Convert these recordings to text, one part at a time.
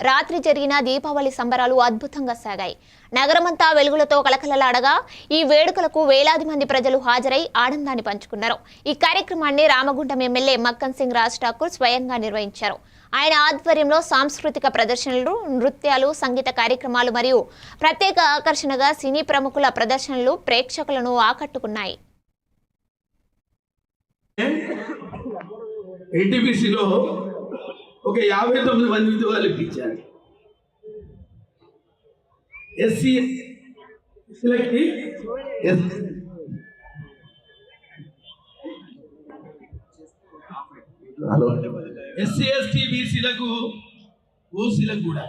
రాత్రి జరిగిన దీపావళి సంబరాలు అద్భుతంగా సాగాయి. నగరమంతా వెలుగులతో కలకలలాడగా ఈ వేడుకలకు వేలాది మంది ప్రజలు హాజరై ఆనందాన్ని పంచుకున్నారు. ఈ కార్యక్రమాన్ని రామగుండం ఎమ్మెల్యే మక్కన్ సింగ్ రాజ్ ఠాకూర్ స్వయంగా నిర్వహించారు. ఆయన ఆధ్వర్యంలో సాంస్కృతిక ప్రదర్శనలు, నృత్యాలు, సంగీత కార్యక్రమాలు మరియు ప్రత్యేక ఆకర్షణగా సినీ ప్రముఖుల ప్రదర్శనలు ప్రేక్షకులను ఆకట్టుకున్నాయి. ఒక 59 మంది విధవాళ్ళకి ఇచ్చారు. ఎస్సీ ఎస్టీ బీసీలకు ఓసీలకు కూడా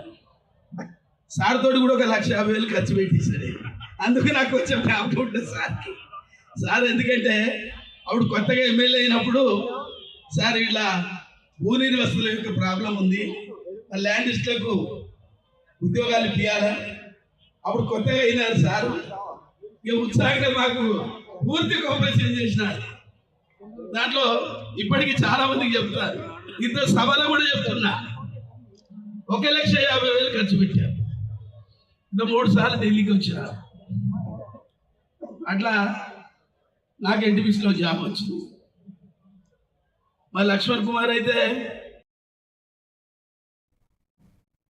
సార్ తోటి కూడా 1,50,000 ఖర్చు పెట్టించారు. అందుకు నాకు కొంచెం జ్ఞాపకం ఉంటుంది సార్ ఎందుకంటే అప్పుడు కొత్తగా ఎమ్మెల్యే అయినప్పుడు సార్ ఇట్లా భూనిధి వస్తువుల యొక్క ప్రాబ్లం ఉంది, ల్యాండిస్టులకు ఉద్యోగాలు ఇవ్వాలా. అప్పుడు కొత్తగా అయినారు సార్, ఇక ఉత్సాహంగా మాకు పూర్తి కోఆపరేషన్ చేసినారు. దాంట్లో ఇప్పటికీ చాలా మందికి చెప్తారు, ఇంత సభలో కూడా చెప్తున్నా 1,50,000 ఖర్చు పెట్టారు. ఇంకా 3 సార్లు ఢిల్లీకి వచ్చారు. అట్లా నాకు ఎన్టీపీసీలో జాబ్ వచ్చింది. మా లక్ష్మణ్ కుమార్ అయితే